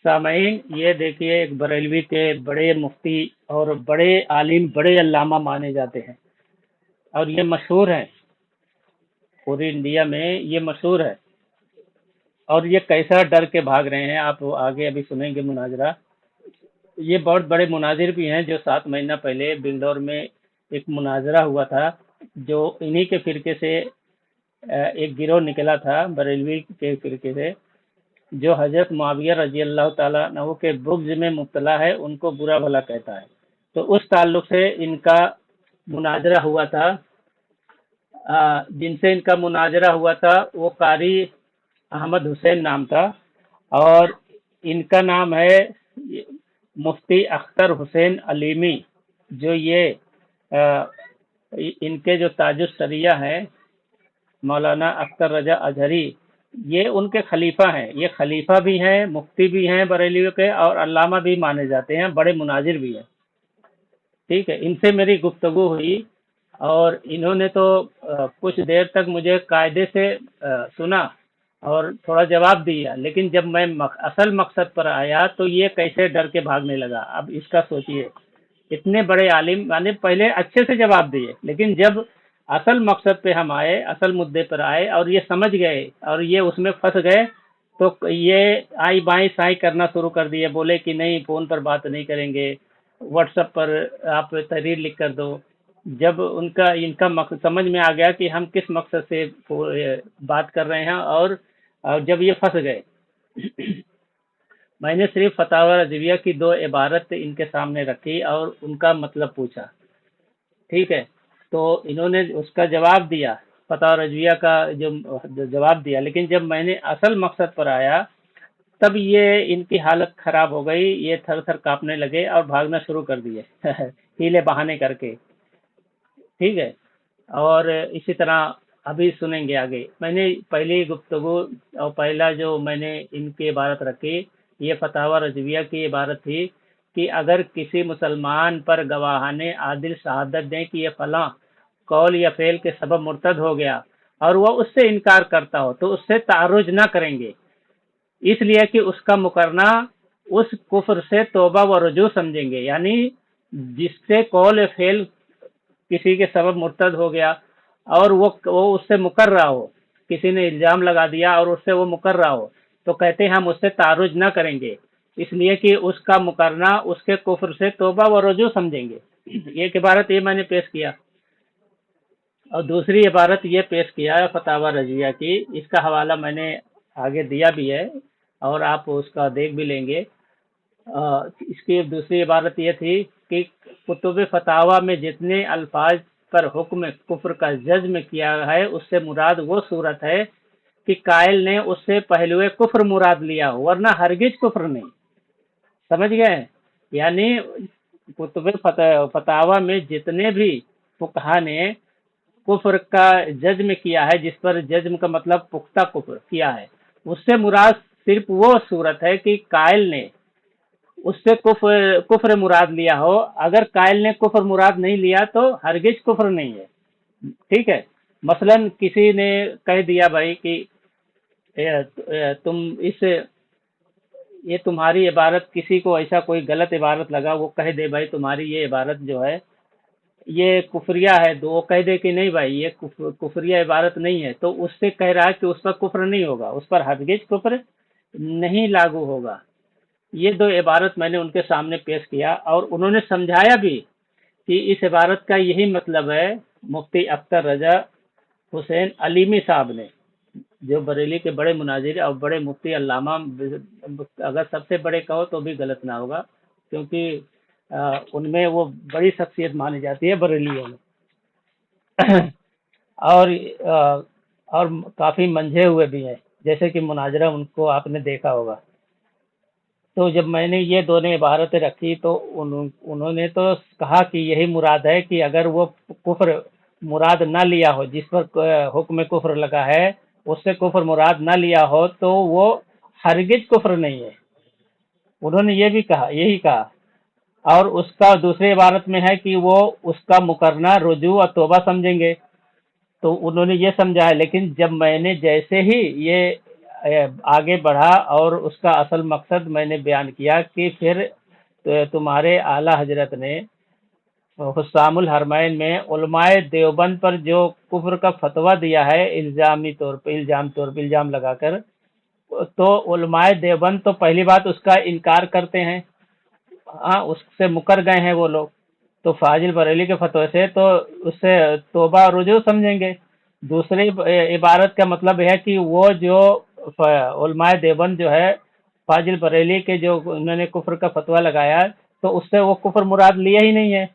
سامعین، یہ دیکھیے ایک بریلوی کے بڑے مفتی اور بڑے عالم، بڑے علامہ مانے جاتے ہیں، اور یہ مشہور ہیں، پوری انڈیا میں یہ مشہور ہے، اور یہ کیسا ڈر کے بھاگ رہے ہیں، آپ آگے ابھی سنیں گے مناظرہ۔ یہ بہت بڑے مناظر بھی ہیں، جو 7 مہینہ پہلے بنگلور میں ایک مناظرہ ہوا تھا، جو انہی کے فرقے سے ایک گروہ نکلا تھا، بریلوی کے فرقے سے، جو حضرت معاویہ رضی اللہ تعالیٰ عنہ کے بغض میں مبتلا ہے، ان کو برا بھلا کہتا ہے۔ تو اس تعلق سے ان کا مناظرہ ہوا تھا۔ جن سے ان کا مناظرہ ہوا تھا وہ قاری احمد حسین نام تھا، اور ان کا نام ہے مفتی اختر حسین علیمی، جو یہ ان کے جو تاج الشریعہ ہیں مولانا اختر رضا اظہری، یہ ان کے خلیفہ ہیں، یہ خلیفہ بھی ہیں، مفتی بھی ہیں بریلیوں کے، اور علامہ بھی مانے جاتے ہیں، بڑے مناظر بھی ہیں۔ ٹھیک ہے، ان سے میری گفتگو ہوئی، اور انہوں نے تو کچھ دیر تک مجھے قاعدے سے سنا اور تھوڑا جواب دیا، لیکن جب میں اصل مقصد پر آیا تو یہ کیسے ڈر کے بھاگنے لگا۔ اب اس کا سوچئے، اتنے بڑے عالم، یعنی پہلے اچھے سے جواب دیے، لیکن جب اصل مقصد پہ ہم آئے، اصل مدعے پر آئے، اور یہ سمجھ گئے اور یہ اس میں پھنس گئے، تو یہ آئی بائیں سائیں کرنا شروع کر دیے، بولے کہ نہیں، فون پر بات نہیں کریں گے، واٹس ایپ پر آپ تحریر لکھ کر دو۔ جب ان کا مقصد سمجھ میں آ گیا کہ ہم کس مقصد سے بات کر رہے ہیں، اور جب یہ پھنس گئے، میں نے صرف فتاوی رضویہ کی 2 عبارت ان کے سامنے رکھی اور ان کا مطلب پوچھا۔ ٹھیک ہے، تو انہوں نے اس کا جواب دیا، فتاوی رضویہ کا جو جواب دیا، لیکن جب میں نے اصل مقصد پر آیا تب یہ ان کی حالت خراب ہو گئی، یہ تھر تھر کانپنے لگے اور بھاگنا شروع کر دیے ہیلے بہانے کر کے۔ ٹھیک ہے، اور اسی طرح ابھی سنیں گے آگے۔ میں نے پہلی گفتگو اور پہلا جو میں نے ان کی عبارت رکھی، یہ فتاوی رضویہ کی عبارت تھی کہ اگر کسی مسلمان پر گواہان عادل شہادت دیں کہ یہ فلاں قول یا فعل کے سبب مرتد ہو گیا اور وہ اس سے انکار کرتا ہو، تو اس سے تعرض نہ کریں گے، اس لیے کہ اس کا مقرنہ اس کفر سے توبہ و رجوع سمجھیں گے۔ یعنی جس سے قول فعل کسی کے سبب مرتد ہو گیا اور وہ اس سے مکر رہا ہو، کسی نے الزام لگا دیا اور اس سے وہ مکر رہا ہو، تو کہتے ہیں ہم اس سے تعرض نہ کریں گے، اس لیے کہ اس کا مقرنہ اس کے کفر سے توبہ و رجوع سمجھیں گے۔ ایک عبارت یہ میں نے پیش کیا، اور دوسری عبارت یہ پیش کیا فتاوی رضویہ کی، اس کا حوالہ میں نے آگے دیا بھی ہے اور آپ اس کا دیکھ بھی لیں گے۔ اس کی دوسری عبارت یہ تھی کہ کتب فتاوی میں جتنے الفاظ پر حکم کفر کا جزم کیا ہے، اس سے مراد وہ صورت ہے کہ قائل نے اس سے پہلو کفر مراد لیا ہو، ورنہ ہرگز کفر نہیں۔ سمجھ گئے؟ یعنی کتب فتاوی میں جتنے بھی فقہا نے کفر کا جزم کیا ہے، جس پر جزم کا مطلب پختہ کفر کیا ہے، اس سے مراد صرف وہ صورت ہے کہ قائل نے اس سے کفر مراد لیا ہو۔ اگر قائل نے کفر مراد نہیں لیا تو ہرگز کفر نہیں ہے۔ ٹھیک ہے، مثلا کسی نے کہہ دیا بھائی کہ تم یہ تمہاری عبارت، کسی کو ایسا کوئی غلط عبارت لگا، وہ کہہ دے بھائی تمہاری یہ عبارت جو ہے یہ کفریہ ہے، تو وہ کہہ دے کہ نہیں بھائی یہ کفریہ عبارت نہیں ہے، تو اس سے کہہ رہا ہے کہ اس پر کفر نہیں ہوگا، اس پر ہرگز کفر نہیں لاگو ہوگا۔ یہ 2 عبارت میں نے ان کے سامنے پیش کیا، اور انہوں نے سمجھایا بھی کہ اس عبارت کا یہی مطلب ہے۔ مفتی اختر رضا حسین علیمی صاحب نے، جو بریلی کے بڑے مناظر اور بڑے مفتی علامہ، اگر سب سے بڑے کہو تو بھی غلط نہ ہوگا، کیونکہ ان میں وہ بڑی شخصیت مانی جاتی ہے بریلیوں میں، اور کافی منجھے ہوئے بھی ہیں، جیسے کہ مناظرہ ان کو آپ نے دیکھا ہوگا۔ تو جب میں نے یہ دونوں عبارتیں رکھی تو انہوں نے تو کہا کہ یہی مراد ہے کہ اگر وہ کفر مراد نہ لیا ہو، جس پر حکم کفر لگا ہے اس سے کفر مراد نہ لیا ہو، تو وہ ہرگز کفر نہیں ہے۔ انہوں نے یہ بھی کہا، یہی کہا، اور اس کا دوسری عبارت میں ہے کہ وہ اس کا مقرنہ رجوع اور توبہ سمجھیں گے، تو انہوں نے یہ سمجھا ہے۔ لیکن جب میں نے جیسے ہی یہ आगे बढ़ा और उसका असल मकसद मैंने बयान किया कि फिर तुम्हारे आला हजरत ने हुस्सामुल हरमैन में उलमाए देवबंद पर जो कुफ्र का फतवा दिया है, इल्जाम लगाकर, तो उलमाए देवबंद तो पहली बात उसका इनकार करते हैं। हाँ, उससे मुकर गए हैं वो लोग। तो फाजिल बरेली के फतवे से तो उससे तौबा रुजू समझेंगे। दूसरी इबारत का मतलब है कि वो जो उलमाए देवबंद जो है, फाजिल बरेली के जो उन्होंने कुफ्र का फतवा लगाया, तो उससे वो कुफ्र मुराद लिया ही नहीं है।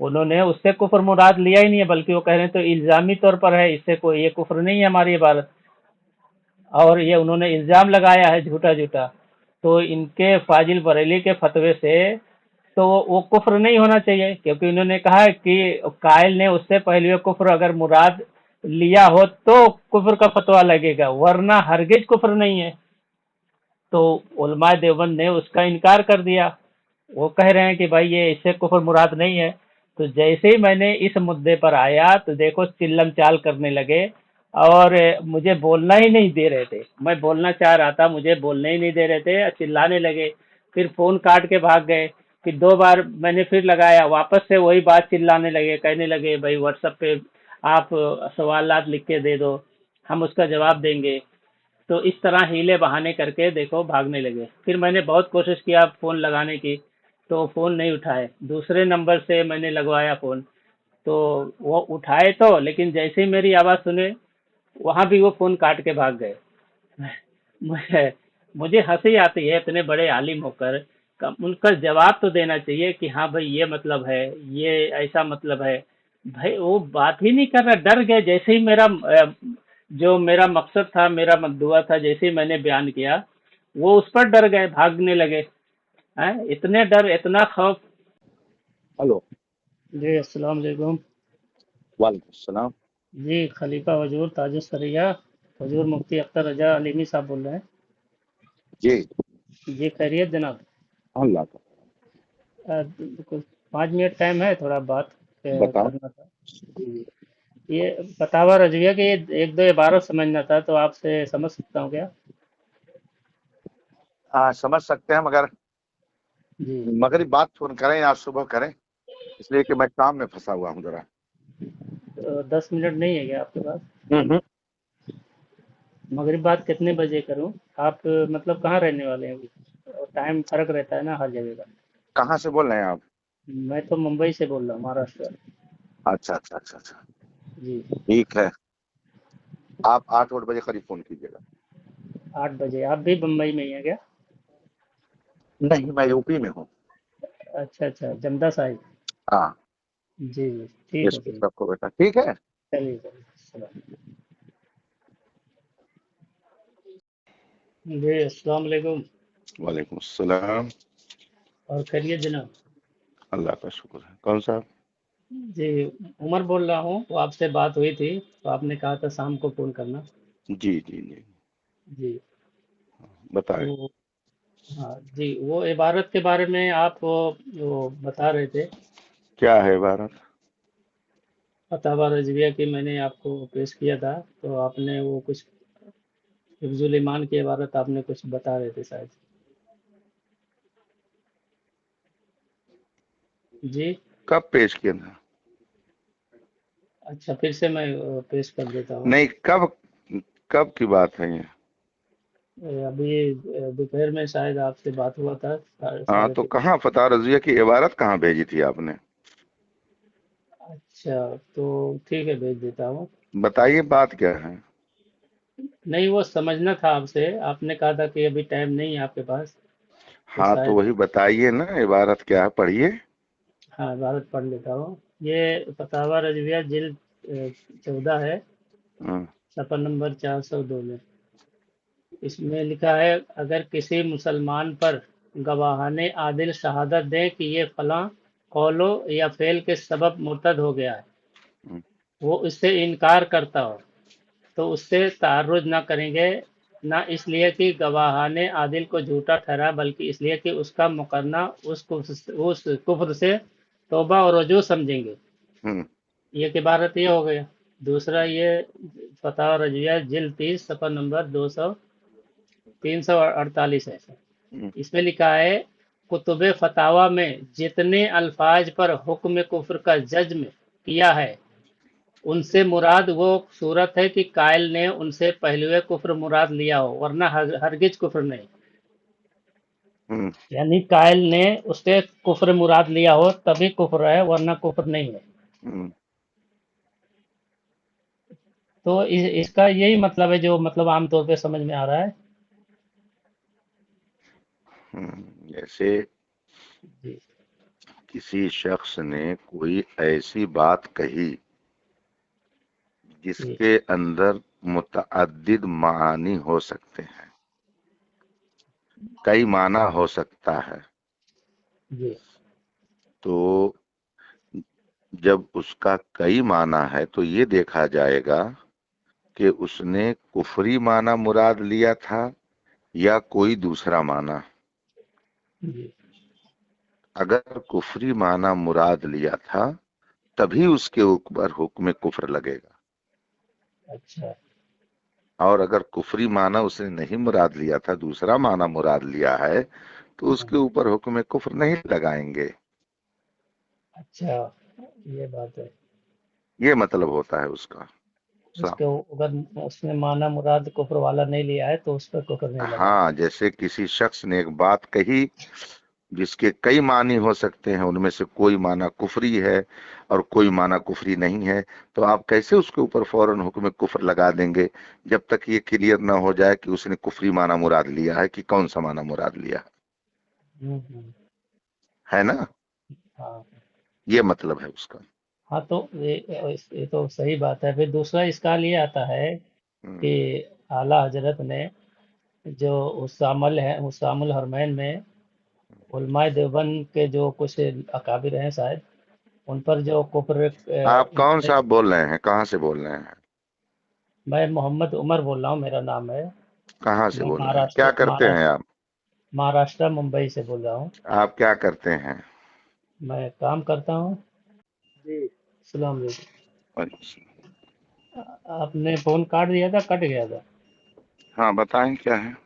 उन्होंने उससे कुफ्र मुराद लिया ही नहीं है, बल्कि वो कह रहे हैं तो इल्जामी तौर पर है, इससे कोई ये कुफ्र नहीं है हमारी इबारत। और ये उन्होंने इल्जाम लगाया है झूठा झूठा। तो इनके फाजिल बरेली के फतवे से तो वो कुफ्र नहीं होना चाहिए, क्योंकि उन्होंने कहा है कि कायल ने उससे पहले कुफ्र अगर मुराद लिया हो तो कुफ्र का फतवा लगेगा, वरना हरगिज कुफ्र नहीं है। तो उलमा देवबंद ने उसका इनकार कर दिया। वो कह रहे हैं कि भाई ये इससे कुफ्र मुराद नहीं है। तो जैसे ही मैंने इस मुद्दे पर आया तो देखो चिल्लम चाल करने लगे और मुझे बोलना ही नहीं दे रहे थे। मैं बोलना चाह रहा था, मुझे बोलने ही नहीं दे रहे थे, चिल्लाने लगे। फिर फोन काट के भाग गए। फिर 2 बार मैंने फिर लगाया, वापस से वही बात चिल्लाने लगे, कहने लगे भाई व्हाट्सएप पे आप सवालात लिख के दे दो, हम उसका जवाब देंगे। तो इस तरह हीले बहाने करके देखो भागने लगे। फिर मैंने बहुत कोशिश किया फ़ोन लगाने की, तो फ़ोन नहीं उठाए। दूसरे नंबर से मैंने लगवाया फ़ोन, तो वो उठाए तो, लेकिन जैसे ही मेरी आवाज़ सुने वहाँ भी वो फ़ोन काट के भाग गए। मुझे मुझे हंसी आती है इतने बड़े आलिम होकर। उनका जवाब तो देना चाहिए कि हाँ भाई ये मतलब है, ये ऐसा मतलब है। भाई वो बात ही नहीं कर रहा, डर गए। जैसे ही जो मेरा मकसद था, मेरा मद्दुआ था, जैसे ही मैंने बयान किया, वो उस पर डर गए, भागने लगे। हैं, इतने डर, इतना खौफ। हेलो। जी अस्सलाम वालेकुम। वालेकुम सलाम। जी खलीफा हजूर ताजुल सरिया हजूर मुफ्ती अख्तर रजा अलीमी साहब बोल रहे जी। हैं। जी खैरियत जनाब। अल्लाह का। कुछ 5 मिनट टाइम है, थोड़ा बात बताओ। करना था। जी, ये फतावा रजविया के एक दो इबारत समझना था, तो आपसे समझ सकता हूँ क्या? हाँ, समझ सकते हैं, मगर जी। मगरिब बात फोन करें या सुबह करें, इसलिए कि मैं काम में फंसा हुआ हूँ जरा। तो 10 मिनट नहीं है क्या आपके पास? हम्म। मगरिब बात कितने बजे करूँ? आप मतलब कहाँ रहने वाले हैं अभी? टाइम फर्क रहता है ना हर जगह का। कहाँ से बोल रहे हैं आप? मैं तो मुंबई से बोल रहा हूँ, महाराष्ट्र। अच्छा अच्छा अच्छा अच्छा। जी। ठीक है, आप 8 बजे करीब फोन कीजिएगा। 8 बजे आप भी मुंबई में ही हैं क्या? नहीं, मैं यूपी में हूँ। अच्छा अच्छा, जमदा साहिब। हाँ। जी जी, ठीक है इसको ठीक। सबको बेटा ठीक है। चलिए चलिए, सलाम। जी अस्सलाम वालेकुम। वालेकुम सलाम। और खैरियत जनाब? अल्लाह का शुक्र है। कौन सा? जी, उमर बोल रहा हूँ। वो आपसे बात हुई थी, तो आपने कहा था शाम को फ़ोन करना। जी जी जी। जी। बताएं। तो हाँ जी, वो इबारत के बारे में आप वो बता रहे थे। क्या है इबारत? फतावा रज़विया की मैंने आपको पेश किया था, तो आपने वो कुछ हिफ्ज़ुल ईमान की इबारत आपने कुछ बता रहे थे शायद। जी। कब पेश किया था? अच्छा, फिर से मैं पेश कर देता हूँ। नहीं, कब? कब की बात है ये? अभी दोपहर में शायद आपसे बात हुआ था, साढ़े हाँ, साढ़े तो 3। कहाँ फतह रज़िया की इबारत कहाँ भेजी थी आपने? अच्छा, तो ठीक है, भेज देता हूँ। बताइए बात क्या है। नहीं, वो समझना था आपसे। आपने कहा था कि अभी टाइम नहीं है आपके पास, तो हाँ, तो शायद। वही बताइए ना, इबारत क्या है, पढ़िए। हाँ, इबारत पढ़ लेता हूँ। ये फतावा रज़विया जिल्द 14 है, हाँ। सफ़र नंबर 402 में। इसमें लिखा है, अगर किसी मुसलमान पर गवाहाने आदिल शहादत दें कि ये फलां कौलो या फेल के सबब मुर्तद हो गया है, हम्म। वो इससे इनकार करता हो, तो उससे तारुज न करेंगे, न इसलिए कि गवाहाने आदिल को झूठा ठहरा, बल्कि इसलिए कि उसका मुकरना उस कुफ्र से तौबा और रजू समझेंगे। हम्म। ये की इबारत ये हो गया। दूसरा ये फतवा रजिया जिल्द 30 सफ़र नंबर 200 348 है सर। इसमें लिखा है कुतुब फतावा में जितने अल्फाज पर हुक्म कुफ्र का जज्म किया है उनसे मुराद वो सूरत है कि कायल ने उनसे पहलुए कुफ्र मुराद लिया हो, वरना हरगिज कुफ्र नहीं। यानी कायल ने उससे कुफ्र मुराद लिया हो तभी कुफ्र है, वरना कुफ्र नहीं है। तो इसका यही मतलब है जो मतलब आमतौर पे समझ में आ रहा है। जैसे जी किसी शख्स ने कोई ऐसी बात कही जी जिसके अंदर मुतअद्दिद मानी हो सकते हैं, कई माना हो सकता है, जी तो जब उसका कई माना है तो ये देखा जाएगा कि उसने कुफरी माना मुराद लिया था या कोई दूसरा माना। जी। अगर कुफरी माना मुराद लिया था तभी उसके ऊपर हुक्म कुफ्र लगेगा, अच्छा और अगर कुफरी माना उसने नहीं मुराद लिया था, दूसरा माना मुराद लिया है, तो उसके ऊपर हुक्म कुफ्र नहीं लगाएंगे। अच्छा, ये बात है। ये मतलब होता है उसका। उसके अगर उसने माना मुराद कुफर वाला नहीं लिया है तो उस पर कुफर नहीं लगा। हाँ, जैसे किसी शख्स ने एक बात कही जिसके कई मानी हो सकते हैं, उनमें से कोई माना कुफरी है और कोई माना कुफरी नहीं है, तो आप कैसे उसके ऊपर फौरन हुक्म कुफर लगा देंगे जब तक ये क्लियर ना हो जाए कि उसने कुफरी माना मुराद लिया है कि कौन सा माना मुराद लिया है ना। हाँ ये मतलब है उसका। हाँ, तो ये तो सही बात है। फिर दूसरा इसकाल ये आता है कि आला हजरत ने जो उसामुल हरमैन में उलमाए देवबंद के जो कुछ अकाबिर हैं शायद, उन पर जो कुफ्र आप कौन इन्होंने। सा बोल रहे हैं, कहाँ से बोल रहे हैं? मैं मोहम्मद उमर बोल रहा हूँ, मेरा नाम है। कहाँ से मैं बोल रहे हैं, क्या महाराष्ट्र करते हैं महाराष्ट्र आप? महाराष्ट्र मुंबई से बोल रहा हूँ। आप क्या करते हैं? मैं काम करता हूँ जी। सलाम अलैकुम। अच्छा, आपने फोन काट दिया था, कट गया था। हाँ बताएं क्या है।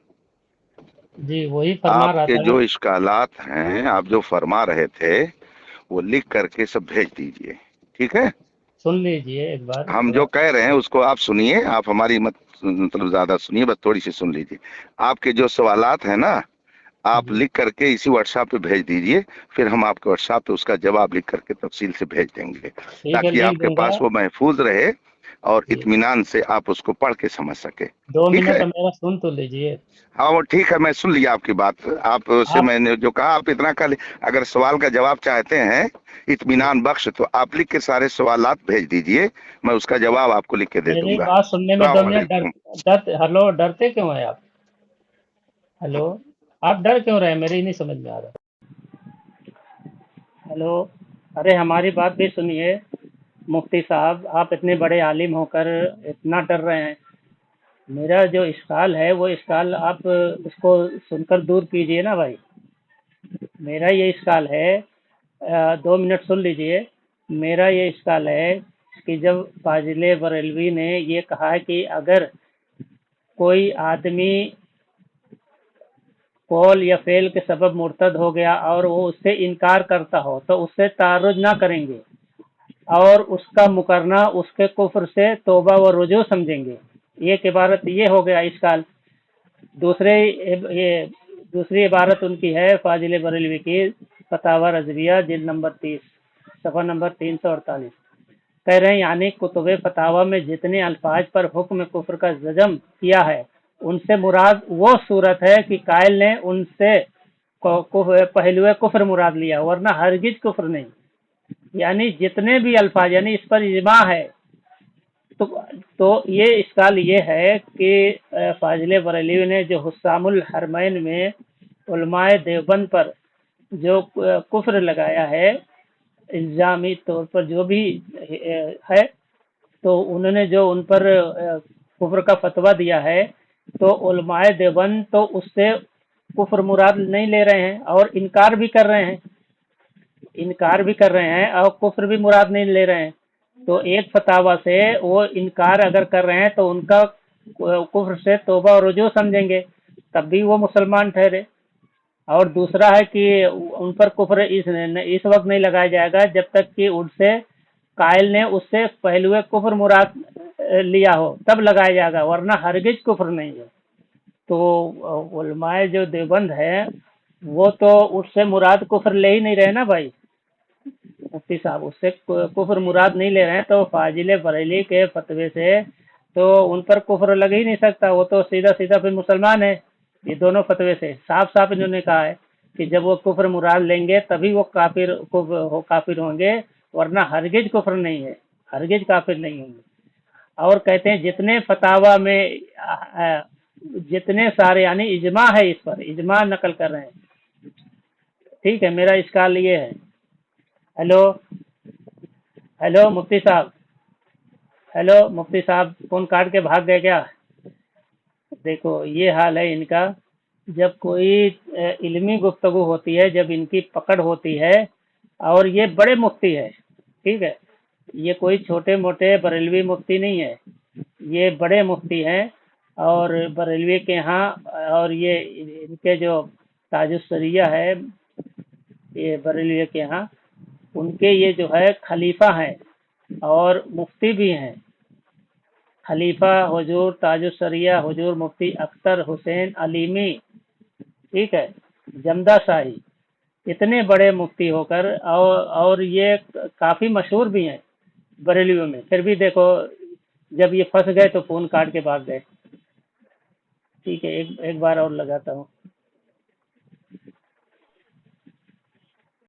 जी वही फरमा रहा आपके था मैं। जो इश्कालात हैं, आप जो फरमा रहे थे, वो लिख करके सब भेज दीजिए, ठीक है। सुन लीजिए एक बार हम जो थोड़ा। कह रहे हैं उसको आप सुनिए, आप हमारी मत मतलब ज्यादा सुनिए, बस थोड़ी सी सुन लीजिए। आपके जो सवालात हैं ना, आप जी लिख करके इसी व्हाट्सएप पे भेज दीजिए, फिर हम आपके व्हाट्सएप पे उसका जवाब लिख करके तफसील से भेज देंगे, ठीक है, ताकि लिख आपके दूंगा। पास वो महफूज रहे और जी इत्मीनान से आप उसको पढ़ के समझ सके। दो ठीक मिनट है, मेरा सुन तो लीजिए। हाँ वो ठीक है, मैं सुन लिया आपकी बात। आपसे आप मैंने जो कहा आप इतना कर, अगर सवाल का जवाब चाहते हैं जी इत्मीनान बख्श, तो आप लिख के सारे सवालात भेज दीजिए, मैं उसका जवाब आपको लिख के दे मेरी दूंगा। बात सुनने में अस्सलाम 2 मिनट वालेकुम। हेलो, डरते क्यों हैं आप? हेलो, आप डर क्यों रहे हैं? मेरी नहीं समझ में आ रहा। हेलो, अरे हमारी बात भी सुनिए। मुफ्ती साहब, आप इतने बड़े आलिम होकर इतना डर रहे हैं। मेरा जो इश्काल है वो इश्काल आप उसको सुनकर दूर कीजिए ना भाई। मेरा ये इश्काल है, 2 मिनट सुन लीजिए। मेरा ये इश्काल है कि जब फाजिल बरेलवी ने ये कहा है कि अगर कोई आदमी कौल या फेल के सबब मुर्तद हो गया और वो उससे इनकार करता हो तो उससे तारुज ना करेंगे और उसका मुकरना उसके कुफ्र से तौबा व रुजू समझेंगे। एक इबारत ये हो गया इश्काल। दूसरे ये दूसरी इबारत उनकी है फाजिल बरेलवी की, फतावा रजविया जिल्द नंबर 30 सफ़ा नंबर 348। कह रहे हैं यानी कुतुब फतावा में जितने अल्फाज पर हुक्म कुफ्र का जजम किया है उनसे मुराद वो सूरत है कि कायल ने उनसे पहलुए कुफ्र मुराद लिया, वरना हरगिज कुफ्र नहीं। यानी जितने भी अल्फाज, यानी इस पर इजमा है। तो ये इश्काल ये है कि फाजिल बरेलवी ने जो हुस्सामुल हरमैन में उलमाए देवबंद पर जो कुफ्र लगाया है, इल्जामी तौर पर जो भी है, तो उन्होंने जो उन पर कुफ्र का फतवा दिया है, तो उलमाए देवबंद तो उससे कुफ्र मुराद नहीं ले रहे हैं और इनकार भी कर रहे हैं, और कुफ्र भी मुराद नहीं ले रहे हैं। तो एक फतावा से वो इनकार अगर कर रहे हैं तो उनका कुफ्र से तौबा और रुजू समझेंगे। तब भी वो मुसलमान ठहरे। और दूसरा है कि उन पर कुफ्र इस वक्त नहीं लगाया जाएगा जब तक कि उनसे कायल ने उससे पहलुए कुफ्र मुराद लिया हो, तब लगाया जाएगा, वरना हरगिज कुफ्र नहीं है। तो उलमाए जो देवबंद है वो तो उससे मुराद कुफ्र ले ही नहीं रहे ना भाई मुफ्ती साहब, उससे कुफ्र मुराद नहीं ले रहे हैं, तो फाजिल बरेली के फतवे से तो उन पर कुफ्र लग ही नहीं सकता, वो तो सीधा सीधा फिर मुसलमान है। ये दोनों फतवे से साफ साफ इन्होंने कहा है कि जब वो कुफ्र मुराद लेंगे तभी वो काफिर होंगे, वरना हरगिज कुफ्र नहीं है, हरगिज काफिर नहीं होंगे। और कहते हैं जितने फतावा में जितने सारे, यानी इजमा है, इस पर इजमा नकल कर रहे हैं। ठीक है, मेरा इसकाल ये है। हेलो हेलो मुफ्ती साहब, हेलो मुफ्ती साहब, फोन काट के भाग गए क्या? देखो ये हाल है इनका, जब कोई इल्मी गुफ्तगू होती है, जब इनकी पकड़ होती है, और ये बड़े मुफ्ती है, ठीक है, ये कोई छोटे मोटे बरेलवी मुफ्ती नहीं है, ये बड़े मुफ्ती हैं। और बरेलवी के यहाँ, और ये इनके जो ताजुस्सरिया है ये बरेलवी के यहाँ, उनके ये जो है खलीफा हैं और मुफ्ती भी हैं। खलीफा हुजूर ताजुस्सरिया हुजूर मुफ्ती अख्तर हुसैन अलीमी, ठीक है, जमदा शाही, इतने बड़े मुफ्ती होकर और ये काफ़ी मशहूर भी हैं बरेलियों में, फिर भी देखो जब ये फंस गए तो फ़ोन काट के भाग गए। ठीक है, एक बार और लगाता हूँ।